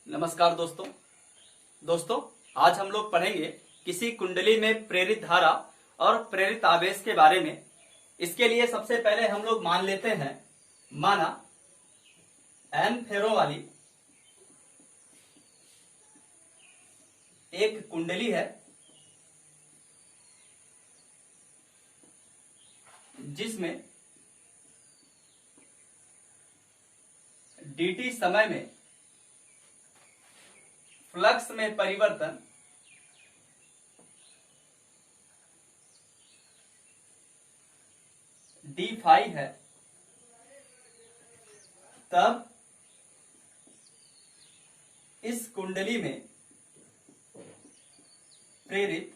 नमस्कार दोस्तों आज हम लोग पढ़ेंगे किसी कुंडली में प्रेरित धारा और प्रेरित आवेश के बारे में। इसके लिए सबसे पहले हम लोग मान लेते हैं, माना एन फेरो वाली एक कुंडली है जिसमें dt समय में फ्लक्स में परिवर्तन डी फाई है, तब इस कुंडली में प्रेरित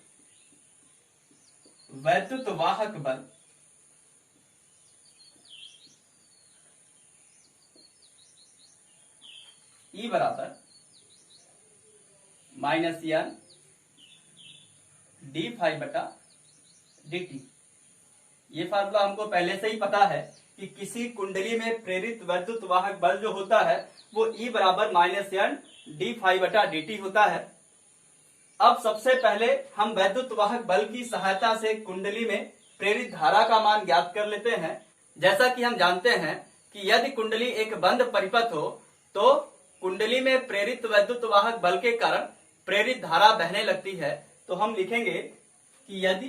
वैद्युत वाहक बल E बराबर माइनस एन डी फाई बटा डी टी। ये फार्मूला हमको पहले से ही पता है कि किसी कुंडली में प्रेरित वैद्युत वाहक बल जो होता है वो E बराबर माइनस एन डी फाई बटा डी टी होता है। अब सबसे पहले हम वैद्युत वाहक बल की सहायता से कुंडली में प्रेरित धारा का मान ज्ञात कर लेते हैं। जैसा कि हम जानते हैं कि यदि कुंडली एक बंद परिपथ हो तो कुंडली में प्रेरित वैद्युत वाहक बल के कारण प्रेरित धारा बहने लगती है। तो हम लिखेंगे कि यदि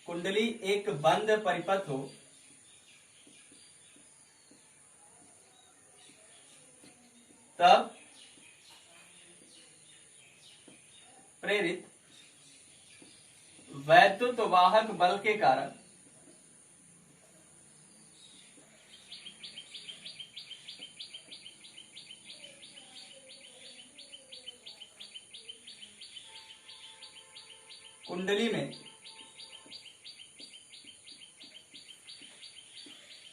कुंडली एक बंद परिपथ हो तब प्रेरित वैद्युत वाहक बल के कारण कुंडली में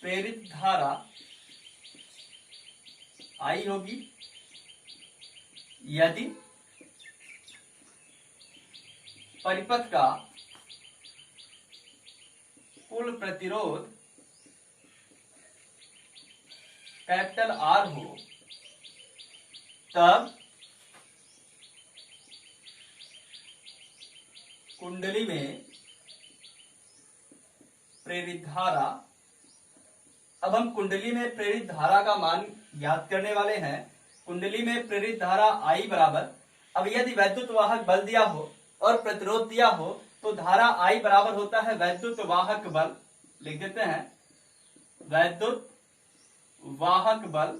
प्रेरित धारा आई होगी यदि परिपथ का कुल प्रतिरोध कैपिटल आर हो, तब कुंडली में प्रेरित धारा। अब हम कुंडली में प्रेरित धारा का मान ज्ञात करने वाले हैं। कुंडली में प्रेरित धारा I बराबर, अब यदि वैद्युत वाहक बल दिया हो और प्रतिरोध दिया हो तो धारा I बराबर होता है वैद्युत वाहक बल। लिख देते हैं वैद्युत वाहक बल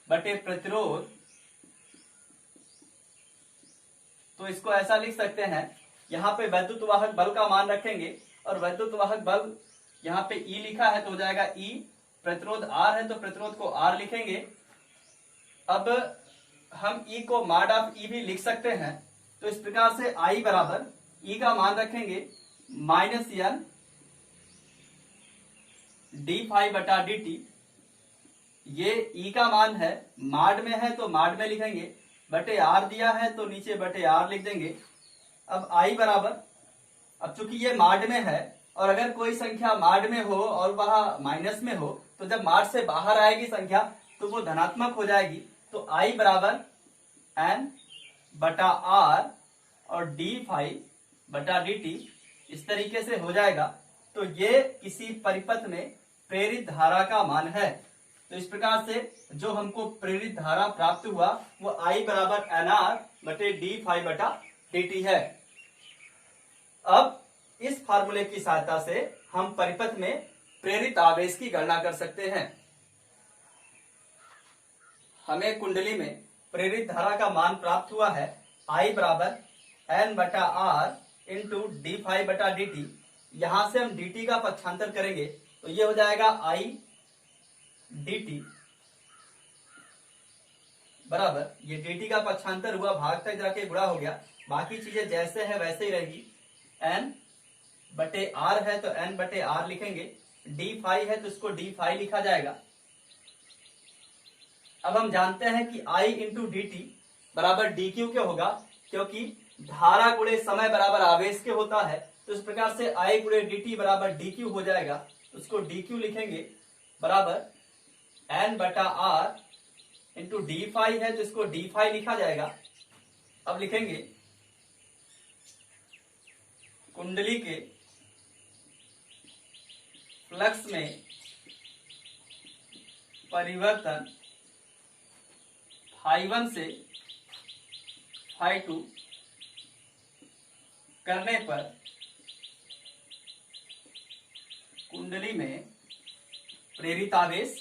बटे प्रतिरोध। तो इसको ऐसा लिख सकते हैं, यहाँ पे वैद्युत वाहक बल का मान रखेंगे और वैद्युत वाहक बल यहाँ पे E लिखा है तो हो जाएगा E, प्रतिरोध R है तो प्रतिरोध को R लिखेंगे। अब हम E को मॉड ऑफ E भी लिख सकते हैं। तो इस प्रकार से I बराबर E का मान रखेंगे माइनस एन डी फाई बटा डी टी। ये E का मान है, मॉड में है तो मॉड में लिखेंगे, बटे R दिया है तो नीचे बटे R लिख देंगे। अब I बराबर, अब चूंकि ये मॉड में है और अगर कोई संख्या मॉड में हो और वह माइनस में हो तो जब मॉड से बाहर आएगी संख्या तो वो धनात्मक हो जाएगी। तो I बराबर n बटा R और डी फाई बटा डी टी इस तरीके से हो जाएगा। तो ये किसी परिपथ में प्रेरित धारा का मान है। तो इस प्रकार से जो हमको प्रेरित धारा प्राप्त हुआ वो I बराबर NR बटे डी फाई बटा डी टी है। अब इस फार्मूले की सहायता से हम परिपथ में प्रेरित आवेश की गणना कर सकते हैं। हमें कुंडली में प्रेरित धारा का मान प्राप्त हुआ है I बराबर N बटा R इंटू डी फाई बटा डी टी। यहां से हम डी टी का पक्षांतर करेंगे तो ये हो जाएगा I डी टी बराबर, ये डी टी का पक्षांतर हुआ, भाग तक जाके गुणा हो गया, बाकी चीजें जैसे है वैसे ही रहेगी। N बटे R है तो N बटे R लिखेंगे, डी फाई है तो इसको डी फाई लिखा जाएगा। अब हम जानते हैं कि I इंटू डी टी बराबर डी क्यू क्यों होगा, क्योंकि धारा गुणे समय बराबर आवेश के होता है। तो इस प्रकार से I गुणे डी टी बराबर डी क्यू हो जाएगा, उसको डी क्यू लिखेंगे। बराबर एन बटा आर इंटू डी फाई है तो इसको डी फाई लिखा जाएगा। अब लिखेंगे कुंडली के फ्लक्स में परिवर्तन फाई 1 से फाई 2 करने पर कुंडली में प्रेरित आवेश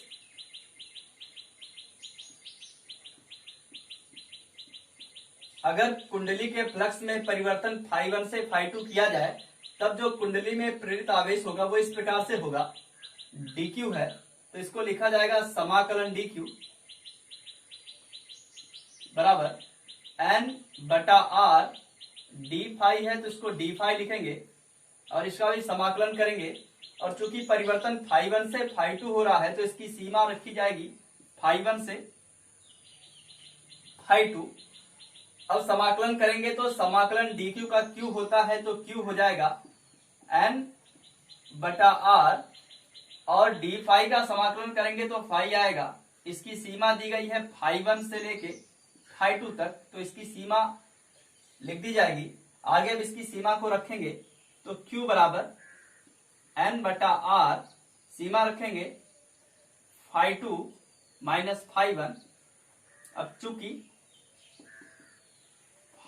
अगर कुंडली के फ्लक्स में परिवर्तन फाई 1 से फाई 2 किया जाए तब जो कुंडली में प्रेरित आवेश होगा वो इस प्रकार से होगा, dq है तो इसको लिखा जाएगा समाकलन dq बराबर n बटा r डी फाई है तो इसको डी फाई लिखेंगे और इसका भी समाकलन करेंगे। और चूंकि परिवर्तन फाई 1 से फाई 2 हो रहा है तो इसकी सीमा रखी जाएगी फाई 1 से फाई 2। अब समाकलन करेंगे तो समाकलन dq का q होता है तो q हो जाएगा n बटा r और डी फाई का समाकलन करेंगे तो फाई आएगा। इसकी सीमा दी गई है फाई 1 से लेके फाई 2 तक तो इसकी सीमा लिख दी जाएगी। आगे अब इसकी सीमा को रखेंगे तो q बराबर n बटा r सीमा रखेंगे फाई 2 माइनस फाई 1। अब चूंकि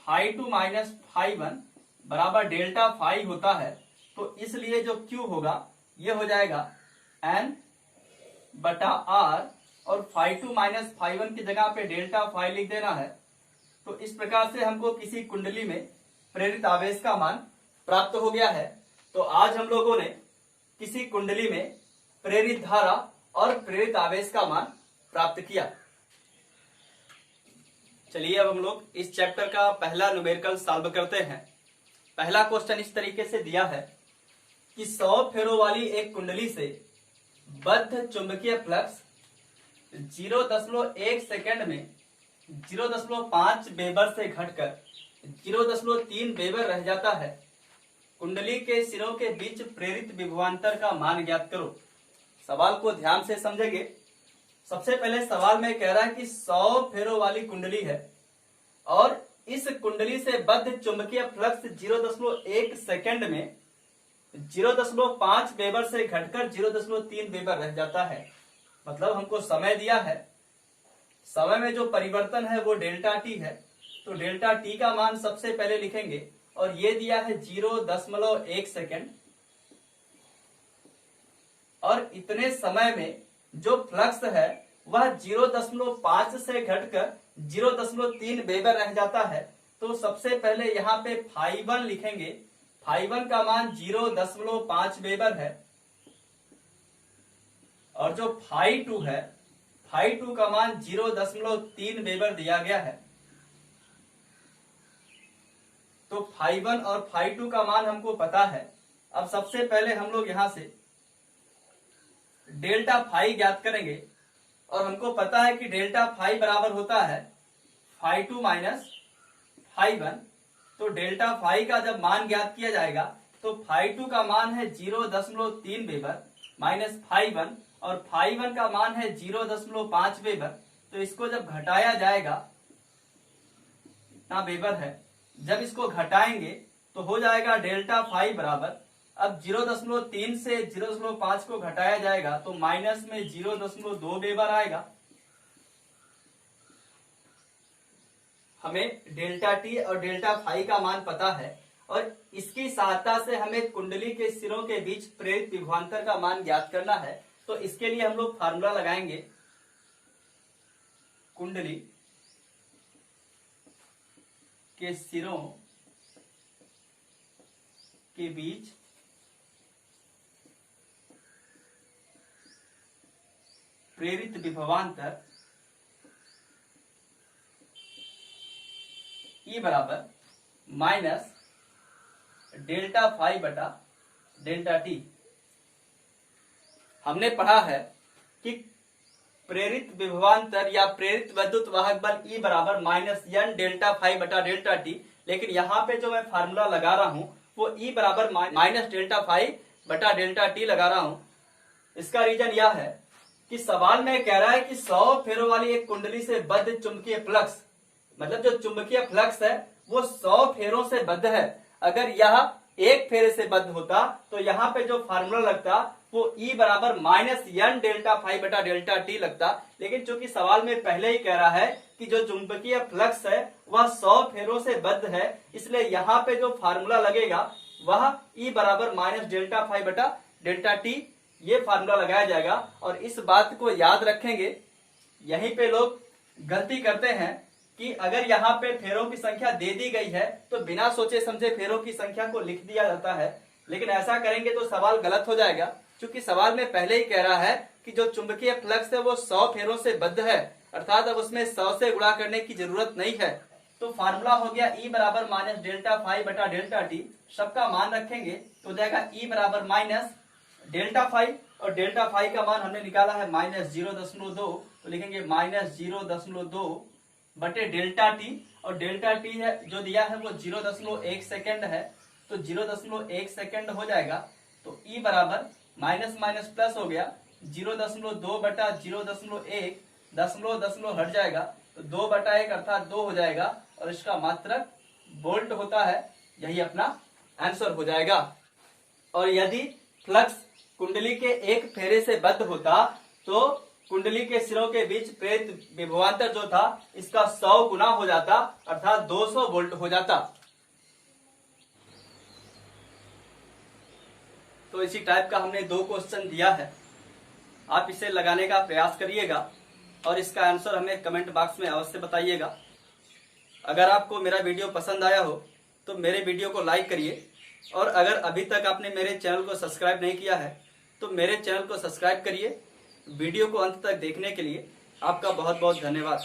फाई 2 माइनस फाई 1 बराबर डेल्टा फाई होता है तो इसलिए जो q होगा ये हो जाएगा n बटा r और फाई 2 माइनस फाई 1 की जगह पे डेल्टा फाई लिख देना है। तो इस प्रकार से हमको किसी कुंडली में प्रेरित आवेश का मान प्राप्त हो गया है। तो आज हम लोगों ने किसी कुंडली में प्रेरित धारा और प्रेरित आवेश का मान प्राप्त किया। चलिए अब हम लोग इस चैप्टर का पहला न्यूमेरिकल सॉल्व करते हैं। पहला क्वेश्चन इस तरीके से दिया है कि 100 फेरों वाली एक कुंडली से बद्ध चुंबकीय फ्लक्स 0.1 सेकेंड में 0.5 वेबर से घटकर 0.3 वेबर रह जाता है। कुंडली के सिरों के बीच प्रेरित विभवांतर का मान ज्ञात करो। सवाल को ध्यान से समझेंगे। सबसे पहले सवाल में कह रहा है कि 100 फेरों वाली कुंडली है और इस कुंडली से बद्ध चुंबकीय फ्लक्स 0.1 सेकेंड में 0.5 वेबर से घटकर 0.3 वेबर रह जाता है। मतलब हमको समय दिया है, समय में जो परिवर्तन है वो डेल्टा टी है तो डेल्टा टी का मान सबसे पहले लिखेंगे और ये दिया है 0.1 सेकेंड और इतने समय में जो फ्लक्स है वह 0.5 से घटकर 0.3 वेबर रह जाता है। तो सबसे पहले यहाँ पे फाई 1 लिखेंगे। फाई 1 का मान 0.5 वेबर है और जो फाई 2 है फाई 2 का मान 0.3 वेबर दिया गया है। तो फाई 1 और फाई 2 का मान हमको पता है। अब सबसे पहले हम लोग यहां से डेल्टा फाई ज्ञात करेंगे और हमको पता है कि डेल्टा फाई बराबर होता है फाई 2 माइनस फाई 1। तो डेल्टा फाई का जब मान ज्ञात किया जाएगा तो फाई 2 का मान है 0.3 वेबर माइनस फाई 1 और फाई 1 का मान है 0.5 वेबर। तो इसको जब घटाया जाएगा ना वेबर है, जब इसको घटाएंगे तो हो जाएगा डेल्टा फाई बराबर, अब 0.3 से 0.5 को घटाया जाएगा तो माइनस में 0.2 वेबर आएगा। हमें डेल्टा टी और डेल्टा फाई का मान पता है और इसकी सहायता से हमें कुंडली के सिरों के बीच प्रेरित विभवांतर का मान ज्ञात करना है। तो इसके लिए हम लोग फार्मूला लगाएंगे। कुंडली के सिरों के बीच प्रेरित विभवांतर E बराबर माइनस डेल्टा फाई बटा डेल्टा टी। हमने पढ़ा है कि प्रेरित विभवांतर या प्रेरित वैद्युत वाहक बल E बराबर माइनस n डेल्टा फाई बटा डेल्टा टी। लेकिन यहाँ पे जो मैं फार्मूला लगा रहा हूं वो E बराबर माइनस डेल्टा फाई बटा डेल्टा टी लगा रहा हूं। इसका रीजन यह है कि सवाल में कह रहा है कि 100 फेरों वाली एक कुंडली से बद्ध चुंबकीय फ्लक्स, मतलब जो चुंबकीय फ्लक्स है वो 100 फेरों से बद्ध है। अगर यह एक फेरे से बद्ध होता तो यहाँ पे जो फार्मूला लगता वो E बराबर माइनस n डेल्टा फाई बटा डेल्टा टी लगता। लेकिन चूंकि सवाल में पहले ही कह रहा है कि जो चुंबकीय फ्लक्स है वह 100 फेरों से बद्ध है, इसलिए यहाँ पे जो फार्मूला लगेगा वह E बराबर माइनस डेल्टा फाई बटा डेल्टा टी, ये फार्मूला लगाया जाएगा। और इस बात को याद रखेंगे, यहीं पे लोग गलती करते हैं कि अगर यहाँ पे फेरों की संख्या दे दी गई है तो बिना सोचे समझे फेरों की संख्या को लिख दिया जाता है, लेकिन ऐसा करेंगे तो सवाल गलत हो जाएगा। क्योंकि सवाल में पहले ही कह रहा है कि जो चुंबकीय फ्लक्स है वो 100 फेरों से बद्ध है, अर्थात अब उसमें 100 से गुणा करने की जरूरत नहीं है। तो फार्मूला हो गया E बराबर माइनस डेल्टा फाई बटा डेल्टा टी, सबका मान रखेंगे तो जाएगा E बराबर माइनस डेल्टा फाई, और डेल्टा फाई का मान हमने निकाला है माइनस 0.2, तो लिखेंगे माइनस 0.2 बटे डेल्टा टी, और डेल्टा टी है जो दिया है वो 0.1 सेकेंड है, तो 0.1 सेकेंड हो जाएगा। तो E बराबर माइनस माइनस प्लस हो गया 0.2 बटा 0.1, दशमलव हट जाएगा तो 2 बटा 1 अर्थात 2 हो जाएगा, और इसका मात्रक वोल्ट होता है। यही अपना आंसर हो जाएगा। और यदि फ्लक्स कुंडली के एक फेरे से बद्ध होता तो कुंडली के सिरों के बीच प्रेरित विभवांतर जो था इसका 100 गुना हो जाता, अर्थात 200 वोल्ट हो जाता। तो इसी टाइप का हमने 2 क्वेश्चन दिया है, आप इसे लगाने का प्रयास करिएगा और इसका आंसर हमें कमेंट बॉक्स में अवश्य बताइएगा। अगर आपको मेरा वीडियो पसंद आया हो तो मेरे वीडियो को लाइक करिए, और अगर अभी तक आपने मेरे चैनल को सब्सक्राइब नहीं किया है तो मेरे चैनल को सब्सक्राइब करिए। वीडियो को अंत तक देखने के लिए आपका बहुत बहुत धन्यवाद।